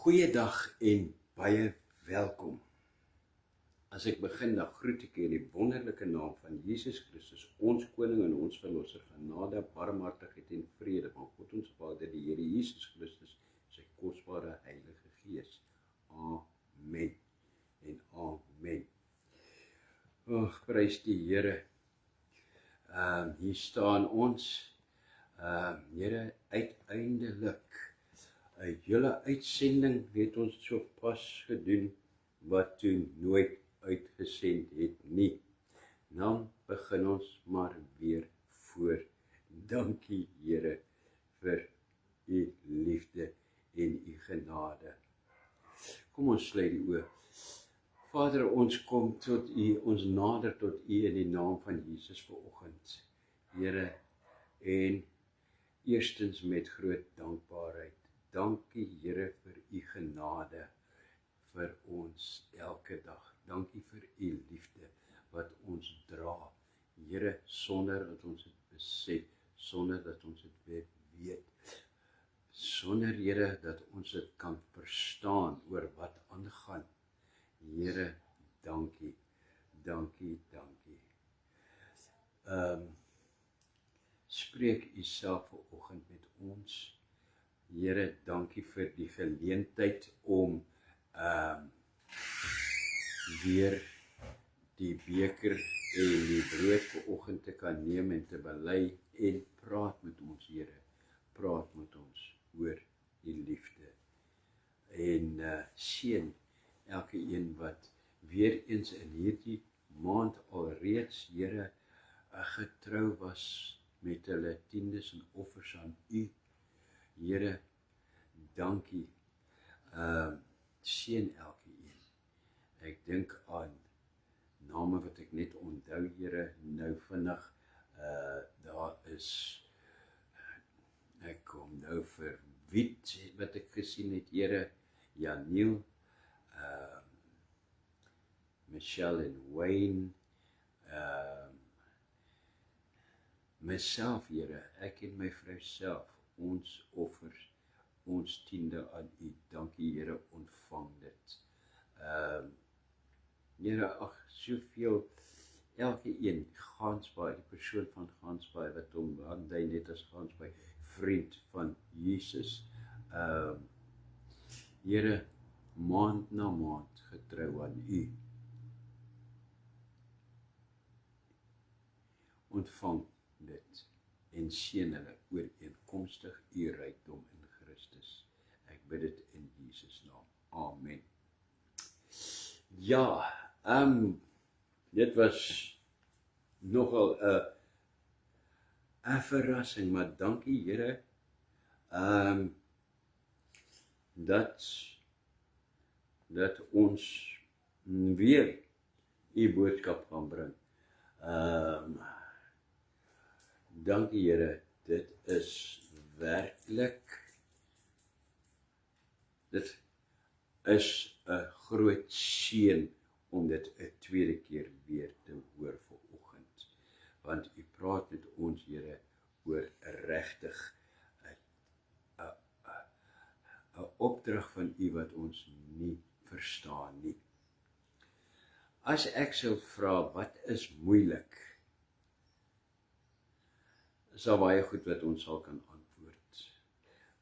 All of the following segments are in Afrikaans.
Goeiedag en baie welkom. As ek begin, dan groet ek in die wonderlike naam van Jesus Christus, ons koning en ons verlosser, genade, barmhartigheid en vrede van God ons Vader, die Here Jesus Christus, sy kosbare Heilige Gees. Amen en amen. Prys die Here. Hier staan ons, Here, uiteindelik. 'n hele uitsending het ons so pas gedoen, wat toe nooit uitgesend het nie. Dan begin ons maar weer voor. Dankie Here vir u liefde en u genade. Kom ons sluit die oë. Vader, ons kom tot u, ons nader tot u in die naam van Jesus vanoggend. Here, en eerstens met groot dankbaarheid. Dankie Here vir u genade vir ons elke dag. Dankie vir u liefde wat ons dra. Here, sonder dat ons dit besef, sonder dat ons dit weet, sonder Here dat ons dit kan verstaan oor wat aangaan. Here, dankie, dankie, dankie. Spreek u self vanoggend met ons. Here, dankie vir die geleentheid om weer die beker en die brood vanoggend te kan neem en te bely en praat met ons, Here. Praat met ons oor die liefde. En seën elke een wat weer eens in hierdie maand alreeds, Here, getrou was met hulle tiendes en offers aan u. Here, dankie. Seën elke een. Ek dink aan name wat ek net onthou, Here, nou vinnig. Daar is, ek kom nou vir Wiet, wat ek gesien het, Here, Janiel, Michelle en Wayne, myself, Here, ek en my vrou self, ons offers, ons tiende aan u. Dankie Here, ontvang dit. Here, soveel, elke een, Gansbaai, die persoon van Gansbaai, wat hom aandui net as Gansbaai, vriend van Jesus. Here, maand na maand getrou aan u. Ontvang dit en seën hulle ooreenkomstig u rykdom in Christus. Ek bid dit in Jesus naam. Amen. Ja, dit was nogal 'n verrassing, maar dankie Here, dat ons weer u boodskap gaan bring. Dankie Here, dit is werklik, dit is 'n groot seën om dit 'n tweede keer weer te hoor vanoggend. Want u praat met ons, Here, oor regtig 'n opdrag van u wat ons nie verstaan nie. As ek sou vra, wat is moeilik? Is daar baie goed wat ons sal kan antwoord.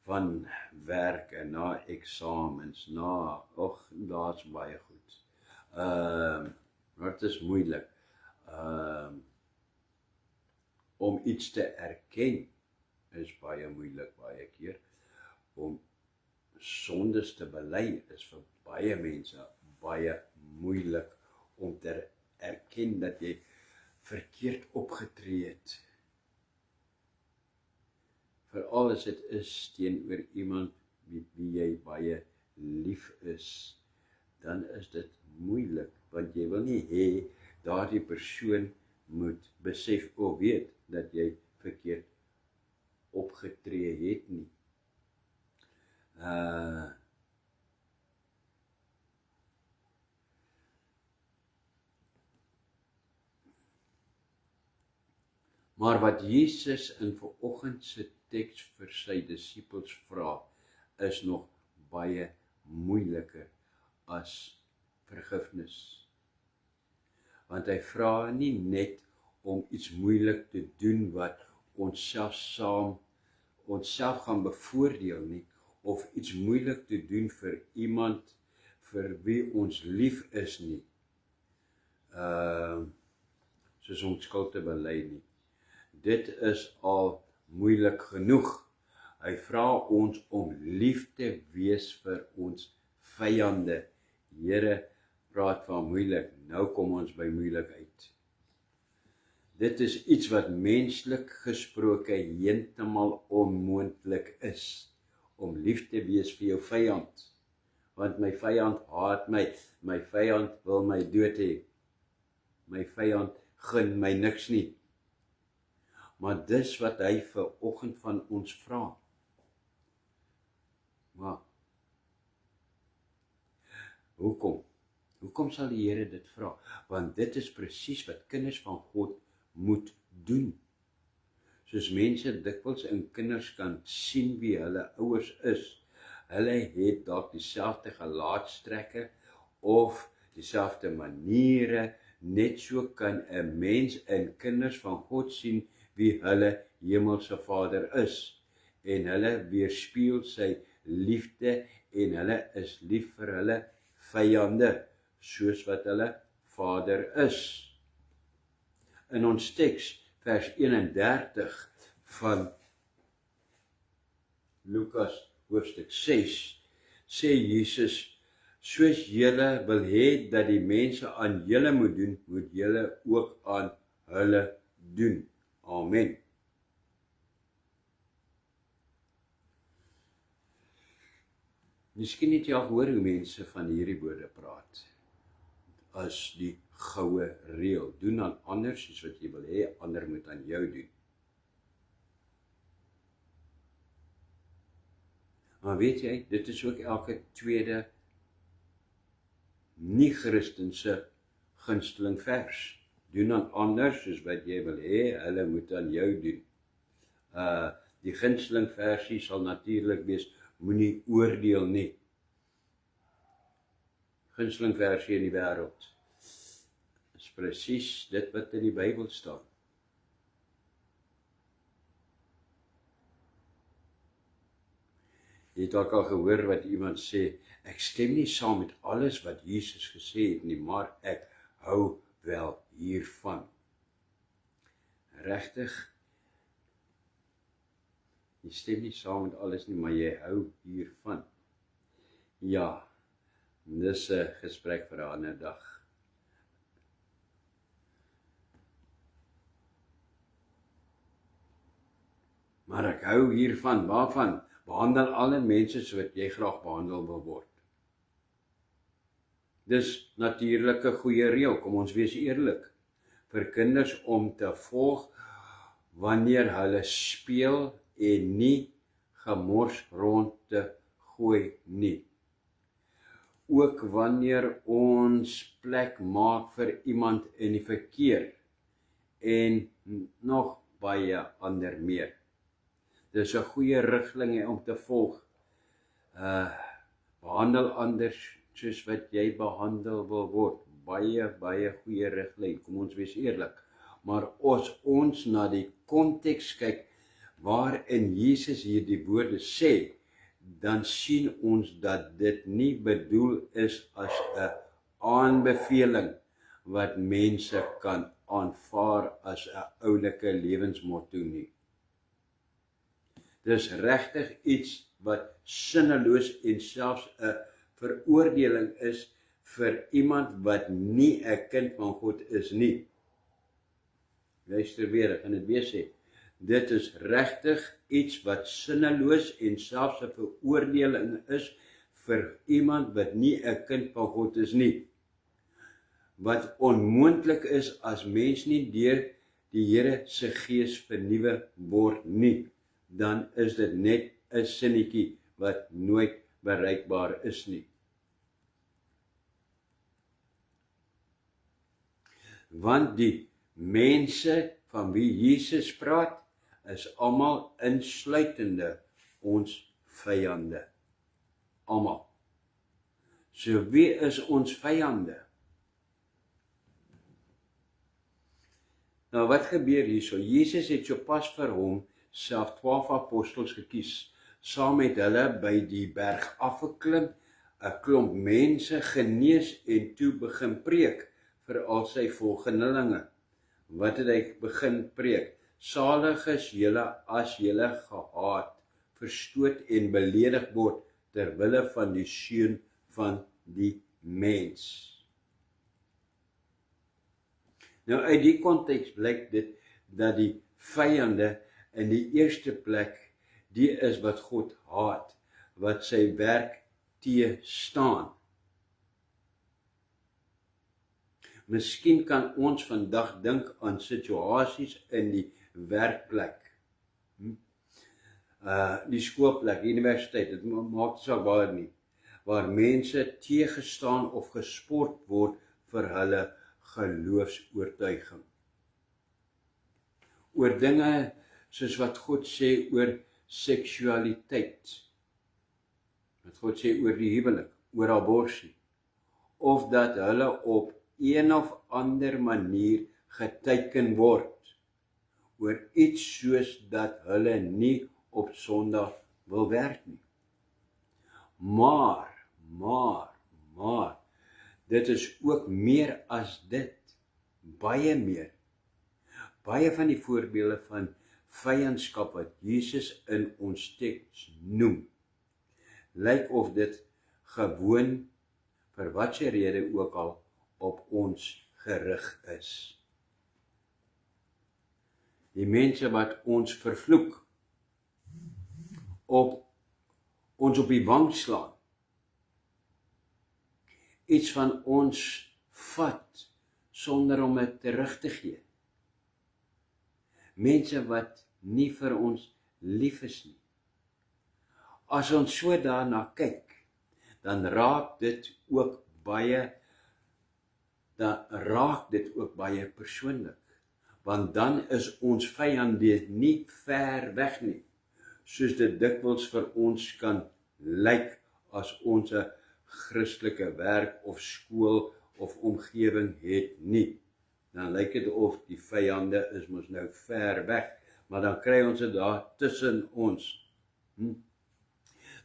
Van werke, na eksamens, daar's baie goed. Wat is moeilik? Om iets te erken is baie moeilik baie keer. Om sondes te bely is vir baie mense baie moeilik om te erken dat jy verkeerd opgetree het. Veral as dit is teenoor iemand wie jy baie lief is, dan is dit moeilik, want jy wil nie hê daardie persoon moet besef of weet dat jy verkeerd opgetree het nie. Maar wat Jesus in vanoggend se teks vir sy disippels vra, is nog baie moeiliker as vergifnis. Want hy vra nie net om iets moeilik te doen wat onsself gaan bevoordeel nie, of iets moeilik te doen vir iemand vir wie ons lief is nie, soos om skuld te bely nie. Dit is al moeilik genoeg. Hy vra ons om lief te wees vir ons vyande. Here praat van moeilik, nou kom ons by moeilik uit. Dit is iets wat menslik gesproke heeltemal onmoontlik is, om lief te wees vir jou vyand. Want my vyand haat my vyand wil my dood hê, my vyand gun my niks nie. Maar dis wat hy vanoggend van ons vra. Maar Hoekom sal die Here dit vra? Want dit is presies wat kinders van God moet doen. Soos mense dikwels in kinders kan sien wie hulle ouers is. Hulle het dalk dieselfde gelaatstrekke of dieselfde maniere. Net so kan 'n mens in kinders van God sien wie hulle hemelse Vader is. En hulle weerspieël sy liefde en hulle is lief vir hulle vyande, soos wat hulle Vader is. In ons teks, vers 31 van Lukas hoofstuk 6, sê Jesus, soos julle wil hê dat die mense aan julle moet doen, moet julle ook aan hulle doen. Amen. Miskien het jy al gehoor hoe mense van hierdie woorde praat, as die goue reël. Doen aan ander soos wat jy wil hê, ander moet aan jou doen. Maar weet jy, dit is ook elke tweede nie-Christense gunsteling vers. Doen aan ander soos wat jy wil hê, hulle moet aan jou doen. Die gunsteling versie sal natuurlik wees, moenie oordeel nie. Gunsteling versie in die wêreld is presies dit wat in die Bybel staan. Jy het ook al gehoor wat iemand sê, ek stem nie saam met alles wat Jesus gesê het nie, maar ek hou wel hiervan. Regtig, jy stem nie saam met alles nie, maar jy hou hiervan. Ja, dis 'n gesprek vir 'n ander dag. Maar ek hou hiervan, waarvan? Behandel alle mense so wat jy graag behandel wil word. Dis natuurlik 'n goeie reël, kom ons wees eerlik, vir kinders om te volg wanneer hulle speel en nie gemors rond te gooi nie. Ook wanneer ons plek maak vir iemand in die verkeer en nog baie ander meer. Dis 'n goeie riglyne om te volg. Behandel ander soos wat jy behandel wil word. Baie goeie riglyn, kom ons wees eerlik. Maar as ons na die konteks kyk waarin Jesus hierdie woorde sê, dan sien ons dat dit nie bedoel is as 'n aanbeveling wat mense kan aanvaar as 'n oulike lewensmotto nie. Dis regtig iets wat sinneloos en selfs 'n veroordeling is vir iemand wat nie 'n kind van God is nie. Luister weer, ek gaan dit weer sê. Dit is regtig iets wat sinneloos en selfs 'n veroordeling is vir iemand wat nie 'n kind van God is nie. Wat onmoontlik is as mens nie deur die Here se Gees vernuwe word nie, dan is dit net 'n sinnetjie wat nooit bereikbaar is nie. Want die mense van wie Jesus praat, is almal insluitende ons vyande. Almal. So wie is ons vyande? Nou wat gebeur hierso? Jesus het so pas vir hom self 12 apostels gekies, saam met hulle by die berg afgeklim, 'n klomp mense genees en toe begin preek vir al sy volgelinge. Wat het hy begin preek? Salig is julle as julle gehaat, verstoot en beledig word ter wille van die seun van die mens. Nou uit die konteks blyk dit dat die vyande in die eerste plek die is wat God haat, wat sy werk teëstaan. Miskien kan ons vandag dink aan situasies in die werkplek, die skoolplek, die universiteit, dit maak nie saak waar nie, waar mense teëgestaan of gespot word vir hulle geloofsoortuiging. Oor dinge soos wat God sê oor seksualiteit, wat God sê oor die huwelik, oor abortus, of dat hulle op een of ander manier geteken word, oor iets soos dat hulle nie op Sondag wil werk nie. Maar, dit is ook meer as dit, baie meer. Baie van die voorbeelde van vyandskap wat Jesus in ons teks noem, lyk of dit gewoon, vir watter rede ook al, op ons gerig is. Die mense wat ons vervloek, ons op die wang slaan, iets van ons vat, sonder om dit terug te gee. Mense wat nie vir ons lief is nie. As ons so daarna kyk, dan raak dit ook baie persoonlik, want dan is ons vyande nie ver weg nie, soos dit dikwels vir ons kan lyk as ons 'n Christelike werk of skool of omgewing het nie. Dan lyk dit of die vyande is mos nou ver weg, maar dan kry ons dit daar tussen ons.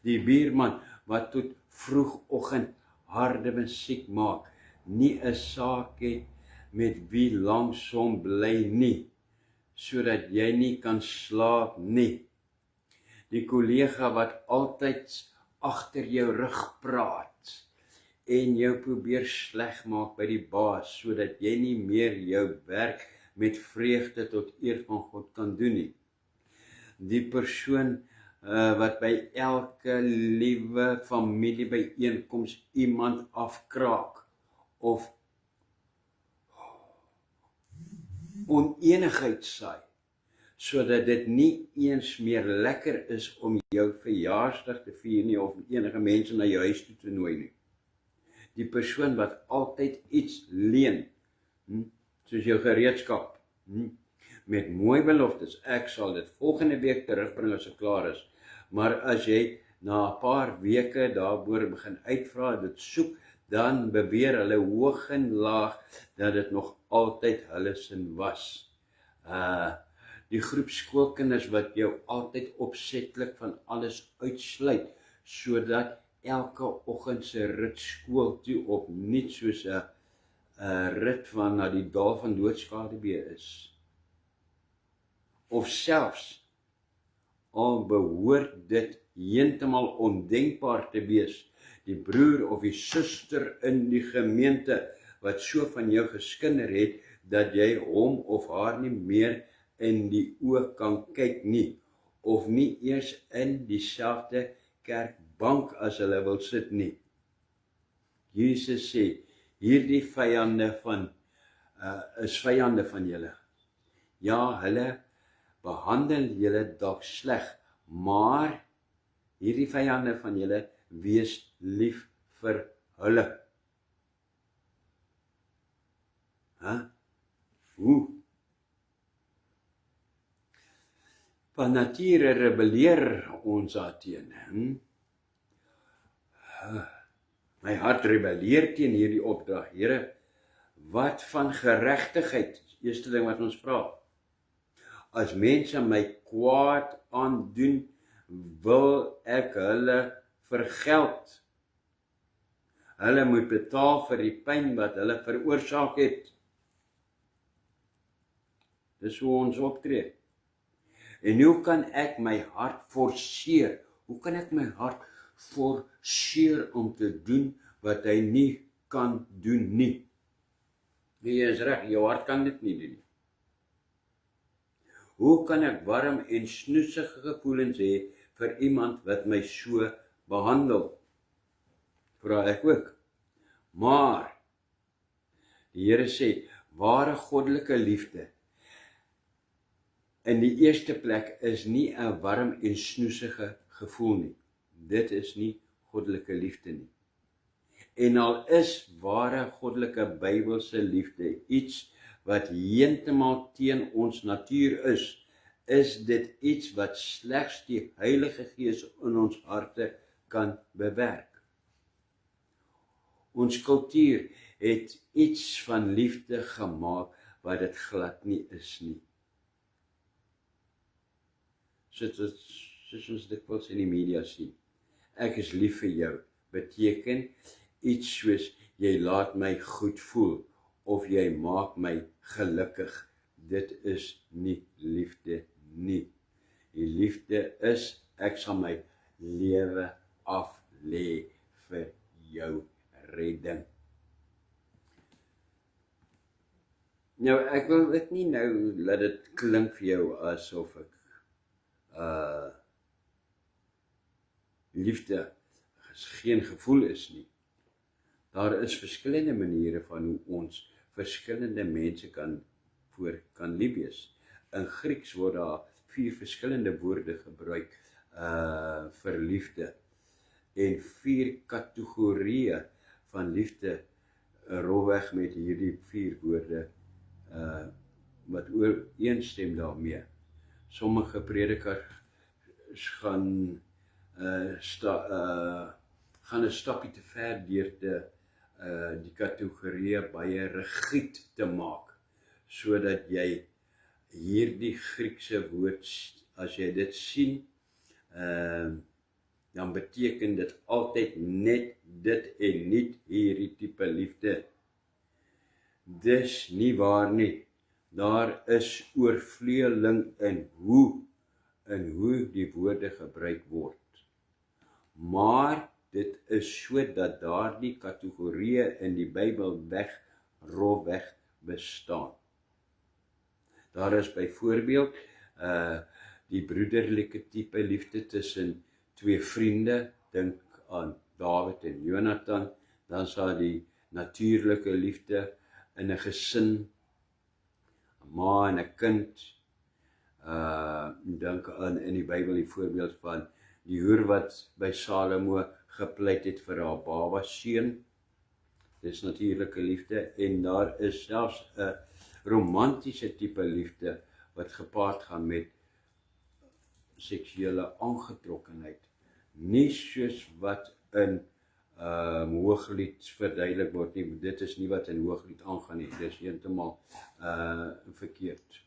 Die buurman wat tot vroegoggend harde musiek maak, nie 'n saak het met wie langs hom bly nie, sodat jy nie kan slaap nie. Die kollega wat altyd agter jou rug praat en jou probeer sleg maak by die baas, sodat jy nie meer jou werk met vreugde tot eer van God kan doen nie. Die persoon wat by elke liewe familiebyeenkoms iemand afkraak of onenigheid saai, sodat dit nie eens meer lekker is om jou verjaarsdag te vier nie of enige mense na jou huis toe te nooi nie. Die persoon wat altyd iets leen, soos jou gereedskap, met mooi beloftes, ek sal dit volgende week terugbring as ek klaar is, maar as jy na 'n paar weke daaroor begin uitvra, dit soek, dan beweer hulle hoog en laag dat dit nog altyd hulle sin was. Die groep skoolkinders wat jou altyd opsetlik van alles uitsluit, sodat elke oggend se rit skool toe opnuut soos 'n rit van na die dal van doodskadebee is. Of selfs al behoort dit heeltemal ondenkbaar te wees, die broer of die suster in die gemeente wat so van jou geskinder het, dat jy hom of haar nie meer in die oë kan kyk nie, of nie eers in dieselfde kerkbank as hulle wil sit nie. Jesus sê, hierdie vyande is vyande van julle. Ja, hulle behandel julle dalk sleg, maar hierdie vyande van julle, wees lief vir hulle. Hoe? Van nature rebelleer ons daarteen. My hart rebelleer teen hierdie opdrag. Here, wat van geregtigheid? Eerste ding wat ons vra. As mense my kwaad aandoen, wil ek hulle vergeld. Hulle moet betaal vir die pyn wat hulle veroorsaak het. Dis hoe ons optree. En hoe kan ek my hart forceer? Hoe kan ek my hart forceer om te doen wat hy nie kan doen nie? Jy is reg, jou hart kan dit nie doen nie. Hoe kan ek warm en snoesige gevoelens hê vir iemand wat my so behandel? Vra ek ook. Maar die Here sê, ware goddelike liefde in die eerste plek is nie 'n warm en snoesige gevoel nie. Dit is nie goddelike liefde nie. En al is ware goddelike Bybelse liefde iets wat heeltemal teen ons natuur is dit iets wat slegs die Heilige Gees in ons harte kan bewerk. Ons kultuur het iets van liefde gemaak wat dit glad nie is nie. Soos ons dikwels in die media sien. Ek is lief vir jou, beteken iets soos jy laat my goed voel of jy maak my gelukkig. Dit is nie liefde nie. Die liefde is, ek sal my lewe af lê vir jou redding. Nou, ek wil dit nie nou laat dit klink vir jou asof ek liefde geen gevoel is nie. Daar is verskillende maniere van hoe ons verskillende mense kan lief wees. In Grieks word daar 4 verskillende woorde gebruik vir liefde en 4 kategorieë van liefde rolweg met hierdie 4 woorde wat ooreenstem daarmee. Sommige predikers gaan 'n stapie te ver deur die kategorieë baie rigied te maak, sodat jy hierdie Griekse woord, as jy dit sien, dan beteken dit altyd net dit en nie hierdie tipe liefde. Dis nie waar nie. Daar is oorvleueling in hoe die woorde gebruik word. Maar dit is so dat daardie kategorieë in die Bybel rolweg bestaan. Daar is byvoorbeeld die broederlike tipe liefde tussen 2 vriende, dink aan Dawid en Jonathan, dan sal die natuurlike liefde in 'n gesin, 'n ma en 'n kind, dink aan in die Bybel die voorbeeld van die hoer wat by Salomo gepleit het vir haar baba seun. Dis natuurlike liefde en daar is selfs 'n romantiese tipe liefde wat gepaard gaan met seksuele aangetrokkenheid. Nie soos wat in Hooglied verduidelik word nie. Dit is nie wat in Hooglied aangaan nie. Dis heeltemal verkeerd.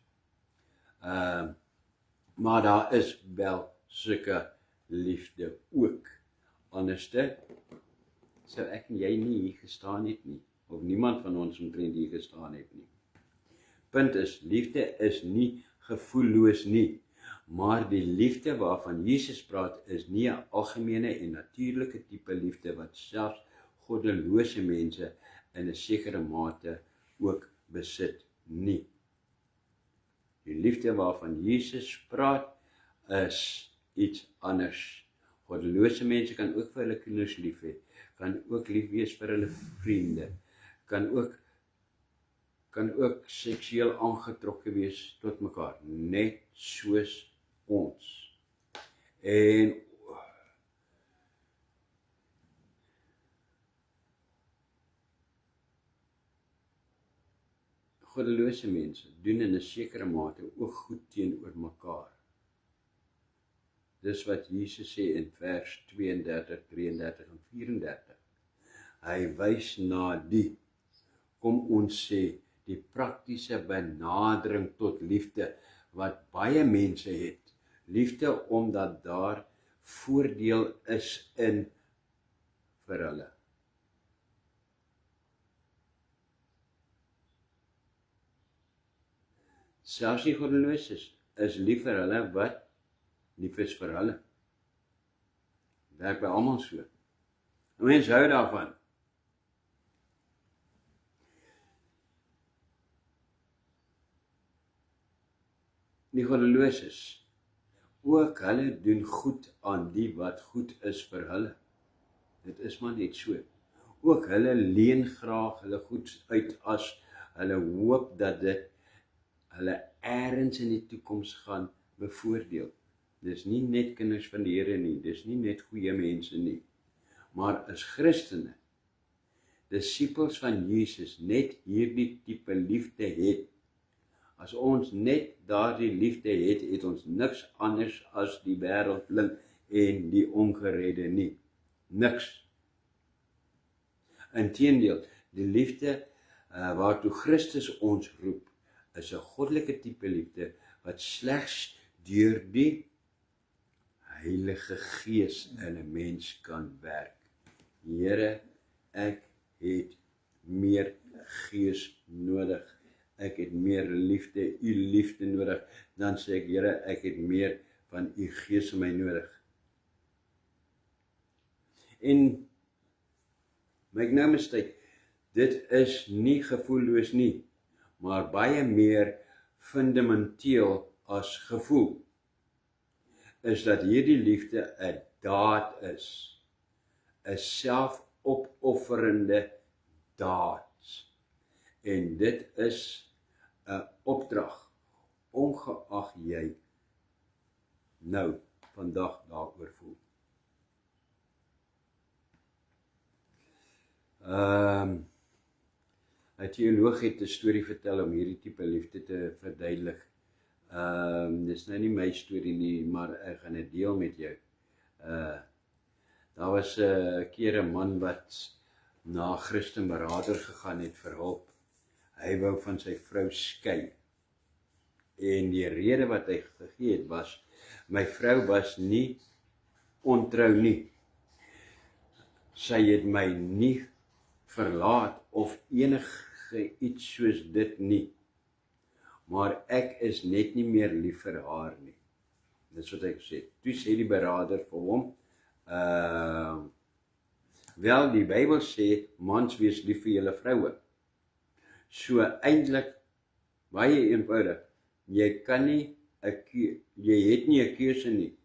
Maar daar is wel sulke liefde ook. Anderste sou ek en jy nie hier gestaan het nie, of niemand van ons omtrent hier gestaan het nie. Punt is, liefde is nie gevoelloos nie, maar die liefde waarvan Jesus praat is nie 'n algemene en natuurlike tipe liefde wat selfs goddelose mense in 'n sekere mate ook besit nie. Die liefde waarvan Jesus praat is iets anders. Goddelose mense kan ook vir hulle kinders lief hê, kan ook lief wees vir hulle vriende, kan ook seksueel aangetrokke wees tot mekaar, net soos ons. En goddelose mense doen in 'n sekere mate ook goed teenoor mekaar. Dis wat Jesus sê in vers 32, 33 en 34. Hy wys na die, kom ons sê, die praktiese benadering tot liefde, wat baie mense het. Liefde omdat daar voordeel is in vir hulle. Selfs die goddeloses is lief vir hulle wat lief is vir hulle. Werk by almal so. Mense hou daarvan. Die goddeloses, ook hulle doen goed aan die wat goed is vir hulle. Dit is maar net so. Ook hulle leen graag hulle goed uit as hulle hoop dat dit hulle eers in die toekoms gaan bevoordeel. Dis nie net kinders van die Here nie, dis nie net goeie mense nie, maar as Christene, disippels van Jesus, net hierdie tipe liefde het. As ons net daardie liefde het, het ons niks anders as die wêreldling en die ongeredde nie. Niks. Inteendeel, die liefde waartoe Christus ons roep, is 'n goddelike tipe liefde wat slegs deur die Heilige Gees in 'n mens kan werk. Here, ek het meer Gees nodig. Ek het meer liefde, u liefde nodig. Dan sê ek, Here, ek het meer van u Gees in my nodig. En make no mistake, dit is nie gevoelloos nie, maar baie meer fundamenteel as gevoel, is dat hierdie liefde 'n daad is, 'n selfopofferende daad. En dit is 'n opdrag, ongeag jy nou vandag daaroor voel. 'n teoloog het 'n storie vertel om hierdie tipe liefde te verduidelik. Dis nou nie my storie nie, maar ek gaan dit deel met jou. Daar was 'n keer 'n man wat na 'n Christen beraader gegaan het vir hulp. Hy wou van sy vrou skei. En die rede wat hy gegee het was, my vrou was nie ontrou nie. Sy het my nie verlaat of enige iets soos dit nie. Maar ek is net nie meer lief vir haar nie. Dis wat hy gesê het. Toe sê die beraader vir hom, wel, die Bybel sê, mans wees lief vir julle vroue. So eintlik, baie eenvoudig, jy kan nie, jy het nie 'n keuse nie.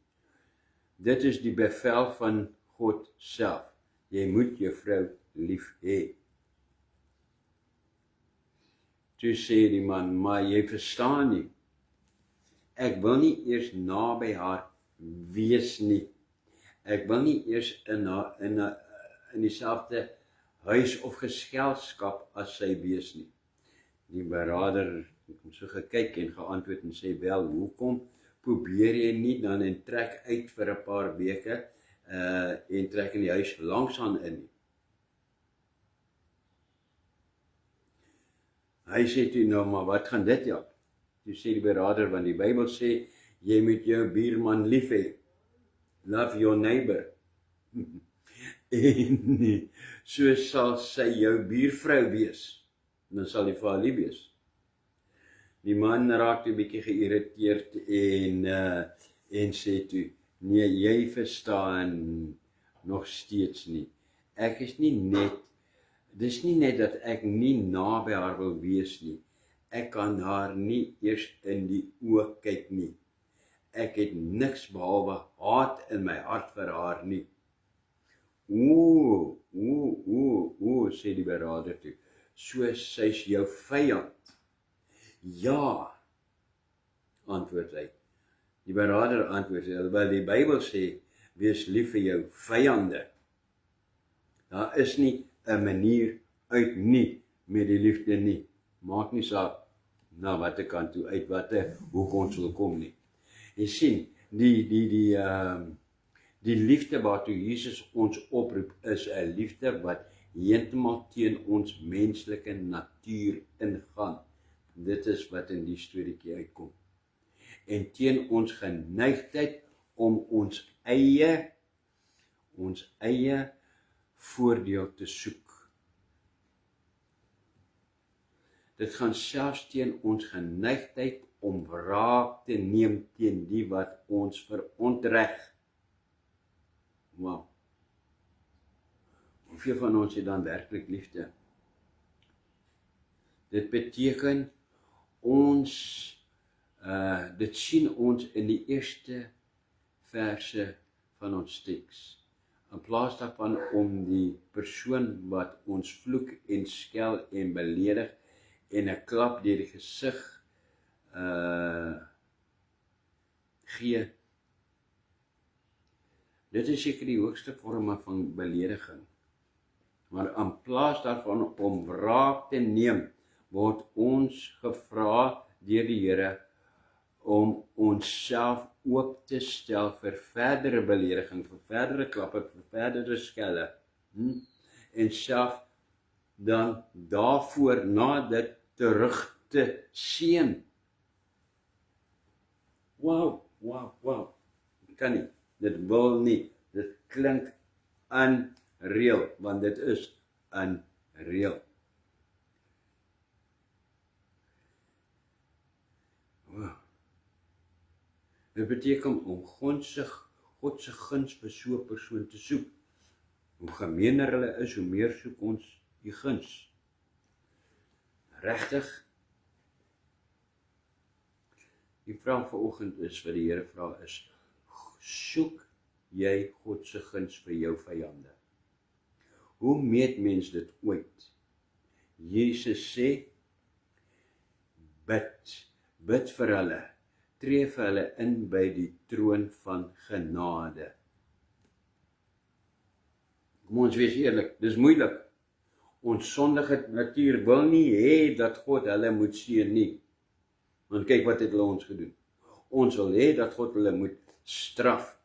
Dit is die bevel van God self. Jy moet jou vrou lief hê. Toe sê die man, maar jy verstaan nie. Ek wil nie eers naby haar wees nie. Ek wil nie eers in dieselfde huis of geselskap as sy wees nie. Die beraader het hom so gekyk en geantwoord en sê, wel, hoekom probeer jy nie dan en trek uit vir 'n paar weke en trek in die huis langsaan in nie? Hy sê toe, nou, maar wat gaan dit help? Toe sê die beraader, want die Bybel sê, jy moet jou buurman lief hê. Love your neighbor. En so sal sy jou buurvrou wees. Dan sal jy vir haar lief wees. Die man raak 'n bietjie geïrriteerd en sê toe, nee, jy verstaan nog steeds nie. Ek is nie net, dis nie net dat ek nie naby haar wil wees nie. Ek kan haar nie eers in die oë kyk nie. Ek het niks behalwe haat in my hart vir haar nie. Sê die beraader toe. So sy's jou vyand. Ja, antwoord hy. Die beraader antwoord, wel die Bybel sê, wees lief vir jou vyande. Daar is nie 'n manier uit nie met die liefde nie. Maak nie saak na watter kant toe, uit watter hoek ons wil kom nie. Jy sien, die liefde waartoe Jesus ons oproep is 'n liefde wat heeltemal teen ons menslike natuur ingaan. Dit is wat in die storieetjie uitkom. En teen ons geneigtheid om ons eie voordeel te soek. Dit gaan selfs teen ons geneigtheid om wraak te neem teen die wat ons verontreg. Wow. Hoeveel van ons het dan werklik liefde? Dit beteken ons, dit sien ons in die eerste verse van ons teks. In plaas daarvan om die persoon wat ons vloek en skel en beledig en 'n klap deur die gesig gee. Dit is seker die hoogste vorme van belediging. Maar in plaas daarvan om wraak te neem, word ons gevra deur die Here om onsself oop te stel vir verdere belediging, vir verdere klappe, vir verdere skelle. En self dan daarvoor na dit terug te seën. Wow. Kan nie, dit wil nie, dit klink unreal, want dit is unreal. Wow. Dit beteken om God se guns vir so 'n persoon te soek. Hoe gemeener hulle is, hoe meer soek ons die guns. Regtig? Die vraag vanoggend is, wat die Here vra is, soek jy God se guns vir jou vyande? Hoe meet mens dit ooit? Jesus sê, bid vir hulle, tree vir hulle in by die troon van genade. Kom ons wees eerlik, dis moeilik. Ons sondige natuur wil nie hê dat God hulle moet seën nie. Want kyk wat het hulle ons gedoen. Ons wil hê dat God hulle moet straf.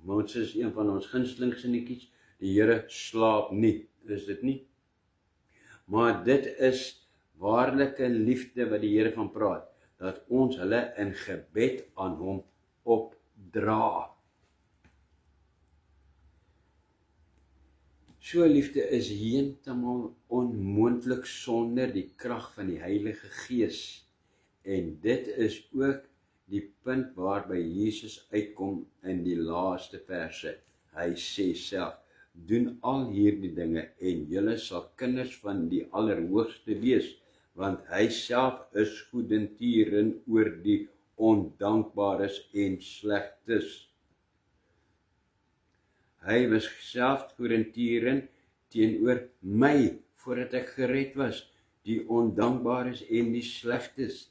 Moses is een van ons gunsteling sinnetjies. Die Here slaap nie, is dit nie? Maar dit is waarlike liefde wat die Here van praat, dat ons hulle in gebed aan hom opdra. So liefde is heeltemal onmoontlik sonder die krag van die Heilige Gees. En dit is ook die punt waarby Jesus uitkom in die laaste verse. Hy sê self, doen al hierdie dinge en julle sal kinders van die Allerhoogste wees, want hy self is goedentierend oor die ondankbares en slegtes. Hy was self goedentierend teenoor my, voordat ek gered was, die ondankbares en die slegtes.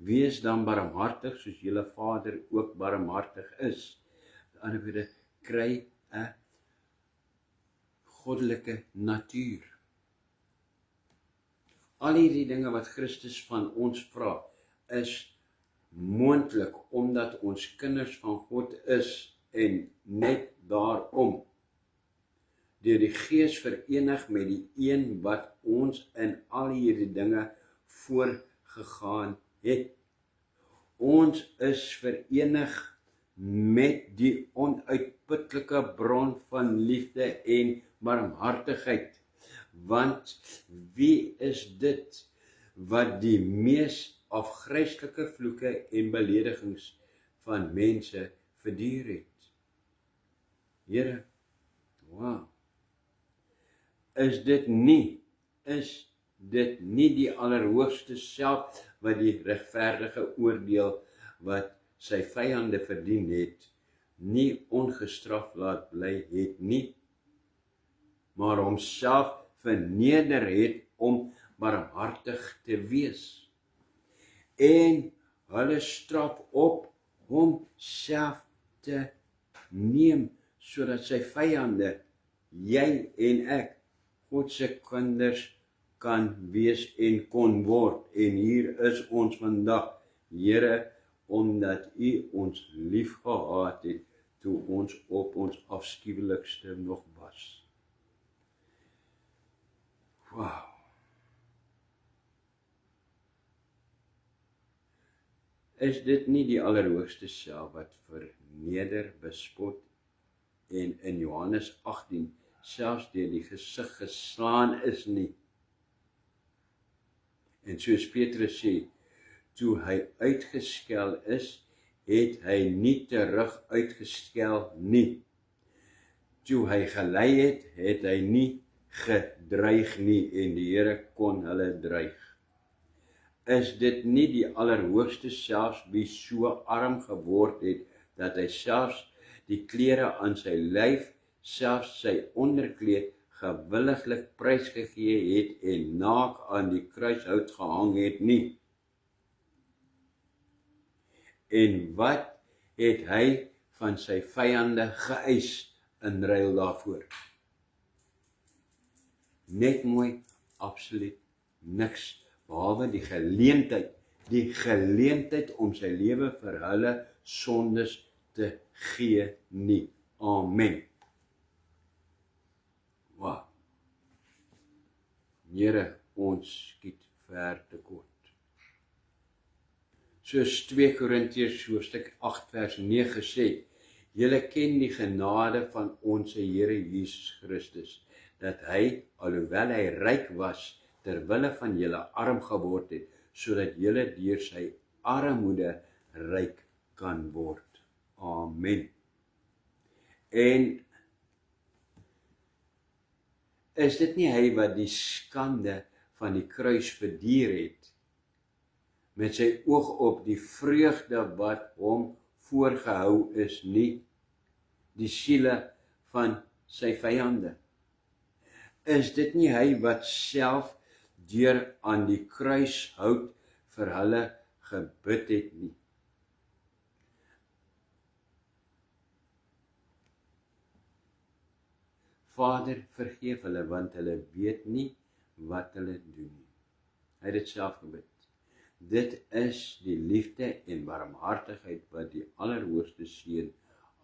Wees dan barmhartig, soos julle Vader ook barmhartig is. Met ander woorde, kry 'n goddelike natuur. Al hierdie dinge wat Christus van ons vra, is moontlik omdat ons kinders van God is en net daarom deur die Gees verenig met die een wat ons in al hierdie dinge voorgegaan het. Ons is verenig met die onuitputlike bron van liefde en barmhartigheid. Want wie is dit wat die mees afgryslike vloeke en beledigings van mense verduur het? Here, wow. Is dit nie die Allerhoogste self wat die regverdige oordeel wat sy vyande verdien het, nie ongestraf laat bly het nie, maar homself verneder het om barmhartig te wees en hulle straf op homself te neem, sodat sy vyande, jy en ek, God se kinders kan wees en kon word. En hier is ons vandag, Here, omdat U ons lief gehad het, toe ons op ons afskuwelikste nog was. Wow. Is dit nie die allerhoogste self wat verneder, bespot en in Johannes 18 selfs deur die gesig geslaan is nie? En soos Petrus sê, toe hy uitgeskel is, het hy nie terug uitgeskel nie. Toe hy gelei het, het hy nie gedreig nie en die Here kon hulle dreig. Is dit nie die allerhoogste selfs wie so arm geword het, dat hy selfs die klere aan sy lyf, selfs sy onderkleed, gewilliglik prysgegee het en naak aan die kruishout gehang het nie? En wat het hy van sy vyande geëis in ruil daarvoor? Net mooi, absoluut niks, behalwe die geleentheid om sy lewe vir hulle sondes te gee nie. Amen. Wow. Here, ons skiet ver tekort. Soos 2 Korintiërs hoofstuk 8 vers 9 sê, julle ken die genade van ons Here Jesus Christus, dat hy, alhoewel hy ryk was, terwille van julle arm geword het, sodat julle deur sy armoede ryk kan word. Amen. En is dit nie hy wat die skande van die kruis verduur het, met sy oog op die vreugde wat hom voorgehou is nie, die siele van sy vyande? Is dit nie hy wat self deur aan die kruishout vir hulle gebid het nie? Vader, vergeef hulle, want hulle weet nie wat hulle doen nie. Hy het dit self gebid. Dit is die liefde en barmhartigheid wat die allerhoogste Seun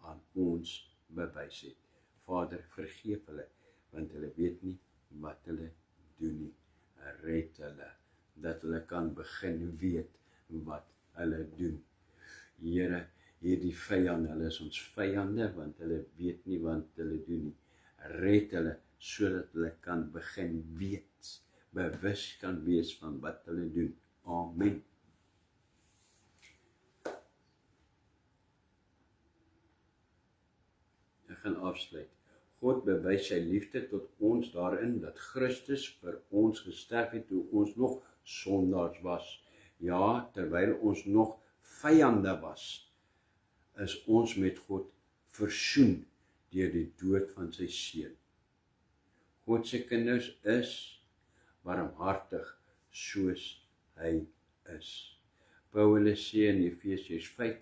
aan ons bewys het. Vader, vergeef hulle, want hulle weet nie wat hulle doen nie. Red hulle, dat hulle kan begin weet wat hulle doen. Here, hierdie vyande, hulle is ons vyande, want hulle weet nie wat hulle doen nie. Red hulle, sodat hulle kan begin weet, bewus kan wees van wat hulle doen. Amen. Ek gaan afsluit. God bewys sy liefde tot ons daarin, dat Christus vir ons gesterf het toe ons nog sondaars was. Ja, terwyl ons nog vyande was, is ons met God versoen deur die dood van sy Seun. God se kinders is barmhartig soos hy is. Paulus sê in Efesiërs 5,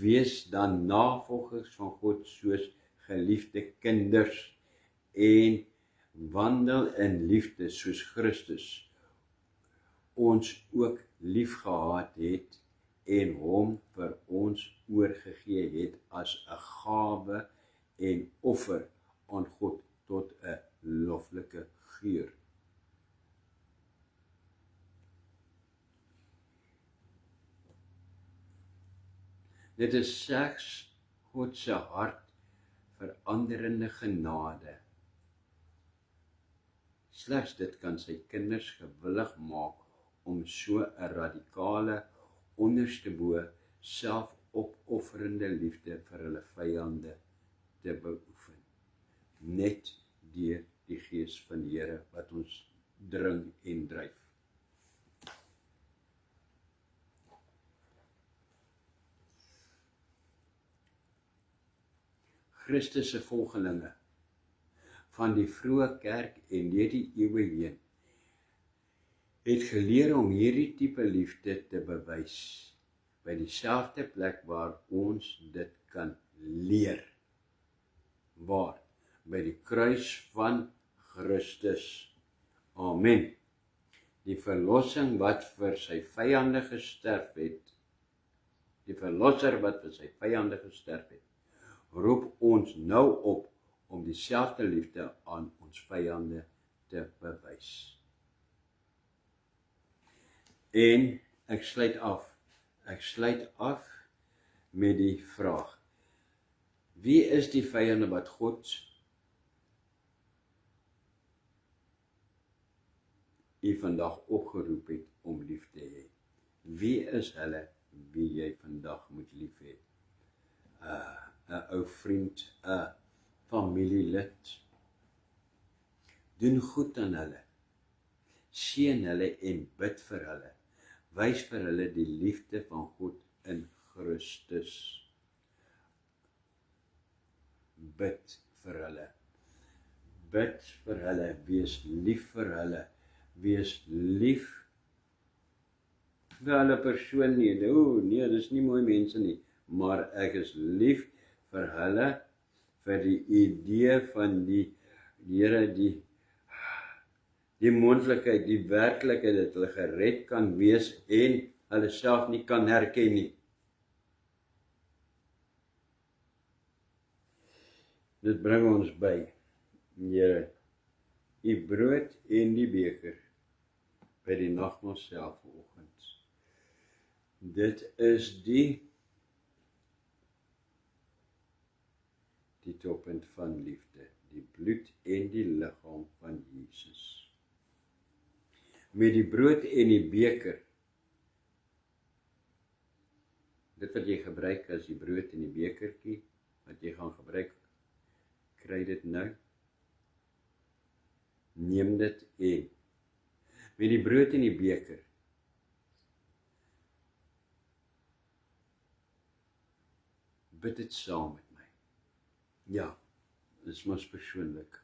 wees dan navolgers van God soos geliefde kinders en wandel in liefde soos Christus ons ook liefgehad het en hom vir ons oorgegee het as 'n gawe en offer aan God tot 'n loflike geur. Dit is slegs God se hart veranderende genade. Slegs dit kan sy kinders gewillig maak om so 'n radikale, onderstebo, selfopofferende liefde vir hulle vyande te beoefen. Net deur die Gees van die Here wat ons dring en dryf. Christus se volgelinge van die vroeë kerk en deur die eeue heen het geleer om hierdie tipe liefde te bewys by dieselfde plek waar ons dit kan leer. Waar? By die kruis van Christus. Amen. Die verlossing wat vir sy vyande gesterf het, die verlosser wat vir sy vyande gesterf het, roep ons nou op om dieselfde liefde aan ons vyande te bewys. En ek sluit af met die vraag: wie is die vyande wat God u vandag opgeroep het om lief te hê? Wie is hulle wie jy vandag moet lief hê? 'n ou vriend, 'n familielid. Doen goed aan hulle. Seën hulle en bid vir hulle. Wys vir hulle die liefde van God in Christus. Bid vir hulle. Bid vir hulle. Wees lief vir hulle. Wees lief vir hulle persoon nie. Nee, dis nie mooi mense nie. Maar ek is lief vir hulle, vir die idee van die Here, die moontlikheid, die werklikheid dat hulle gered kan wees en hulle self nie kan herken nie. Dit bring ons by, Here, u brood en die beker by die nagmaal self vanoggend. Dit is die toppunt van liefde, die bloed en die liggaam van Jesus. Met die brood en die beker, dit wat jy gebruik as die brood en die bekertjie, wat jy gaan gebruik, kry dit nou, neem dit en, met die brood en die beker, bid dit saam met my. Ja, dis mos persoonlik.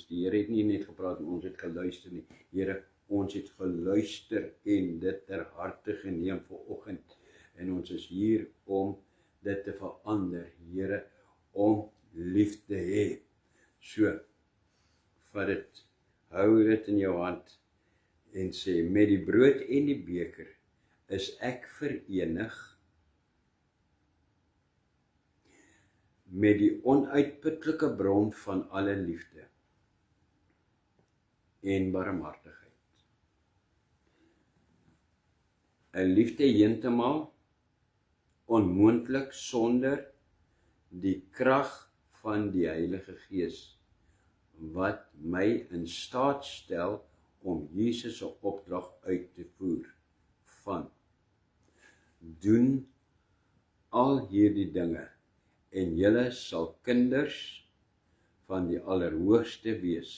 Die Here het nie net gepraat en ons het geluister nie. Here, ons het geluister en dit ter harte geneem vanoggend. En ons is hier om dit te verander, Here, om lief te hê. So, vat dit, hou dit in jou hand en sê, met die brood en die beker is ek verenig met die onuitputlike bron van alle liefde en barmhartigheid. 'n liefde heeltemal onmoontlik sonder die krag van die Heilige Gees, wat my in staat stel om Jesus se opdrag uit te voer van doen al hierdie dinge en julle sal kinders van die Allerhoogste wees,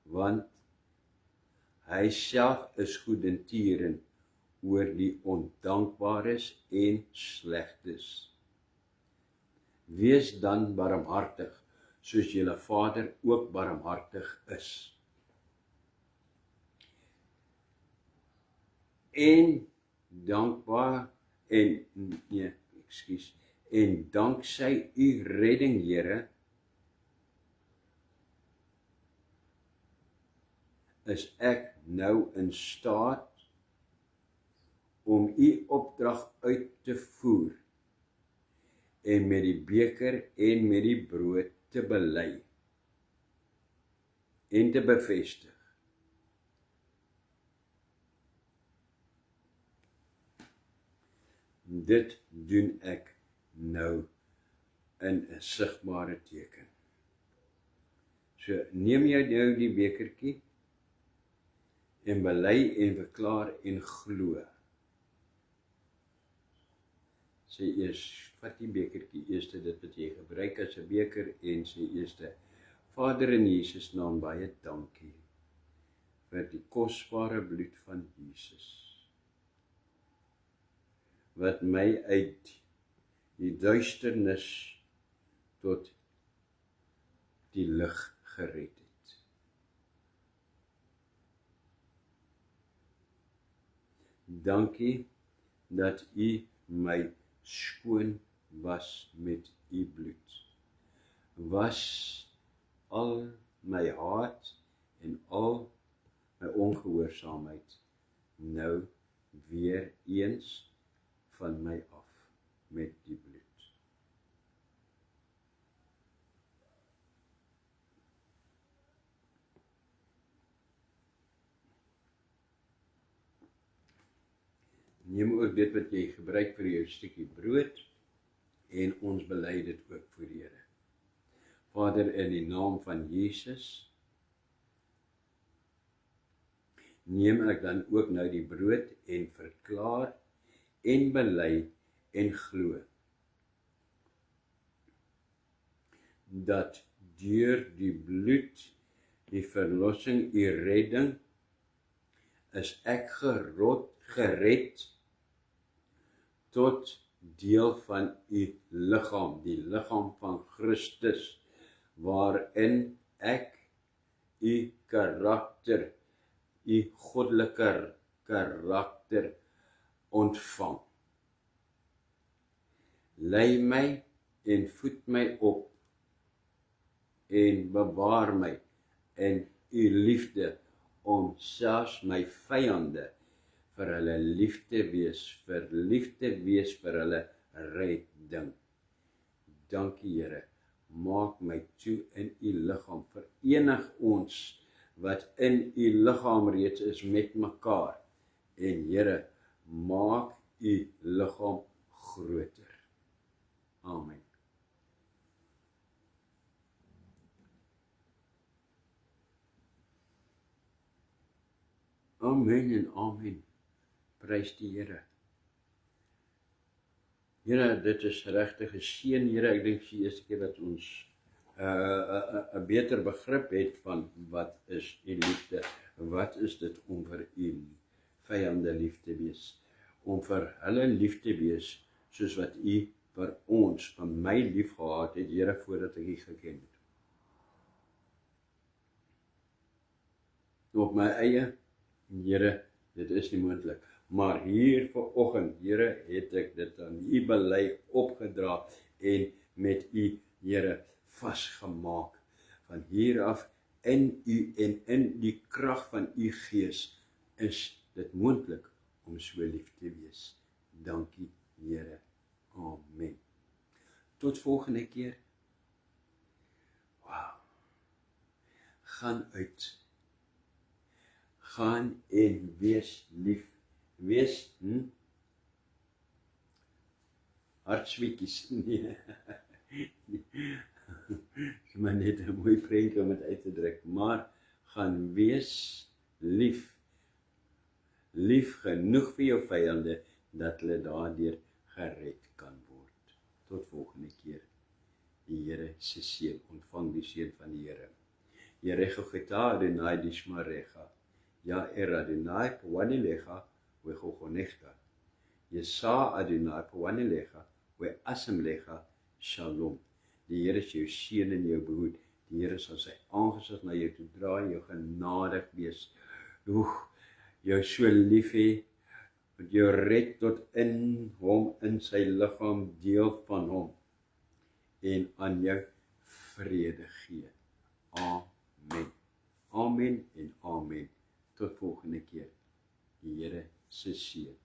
want hy self is goedertierend oor die ondankbares en slegtes. Wees dan barmhartig, soos julle Vader ook barmhartig is. En dankbaar en danksy u redding, Here, is ek nou in staat om u opdrag uit te voer en met die beker en met die brood te bely en te bevestig. Dit doen ek nou in 'n sigbare teken. So neem jy nou die bekertjie en bely en verklaar en glo. Sê eers, vat die bekertjie eers, dit wat jy gebruik as 'n beker, en sê eers, Vader, in Jesus naam baie dankie vir die kosbare bloed van Jesus, wat my uit die duisternis tot die lig gered het. Dankie dat u my skoon was met u bloed. Was al my haat en al my ongehoorsaamheid nou weer eens van my af met die bloed. Neem ook dit wat jy gebruik vir jou stukkie brood en ons bely dit ook voor die Here. Vader, in die naam van Jesus, neem ek dan ook nou die brood en verklaar en bely en glo dat deur die bloed, die verlossing, die redding, is ek gered tot deel van u liggaam, die liggaam van Christus, waarin ek u karakter, u goddelike karakter ontvang. Lei my en voed my op en bewaar my in u liefde om selfs my vyande vir hulle liefde wees vir hulle redding. Dankie Here, maak my toe in u liggaam, verenig ons wat in u liggaam reeds is met mekaar, en Here, maak u liggaam groter. Amen. Amen en amen. Prys die Here. Here, dit is regtig 'n seën, Here. Ek dink die eerste keer dat ons 'n beter begrip het van wat is u liefde, wat is dit om vir u vyande lief te wees, om vir hulle lief te wees, soos wat u vir ons, vir my lief gehad het, Here, voordat ek u geken het. Op my eie, Here, dit is nie moontlik. Maar hier vanoggend, Here, het ek dit aan u bely opgedra en met u, Here, vasgemaak. Van hier af in u en in die krag van u gees is dit moontlik om so lief te wees. Dankie, Here. Amen. Tot volgende keer. Wow. Gaan uit. Gaan en wees lief. Wees, hartswiekies, nee. Dis maar net 'n mooi prentjie om dit uit te druk, maar gaan wees lief. Lief genoeg vir jou vyande, dat hulle daardeur gered kan word. Tot volgende keer. Die Here se seën, ontvang die seën van die Here. Yeregogeta Adonai dishmarecha. Ja Adonai pawanilecha wechogonechta. Yesa Adonai pawanilecha we asemlecha shalom. Die Here is jou seën en jou behoed. Die Here sal sy aangesig na jou toe draai, jou genadig wees. Jou so lief hê, wat jou red tot in hom, in sy liggaam, deel van hom, en aan jou vrede gee. Amen. Amen en amen. Tot volgende keer. Die Here se seën.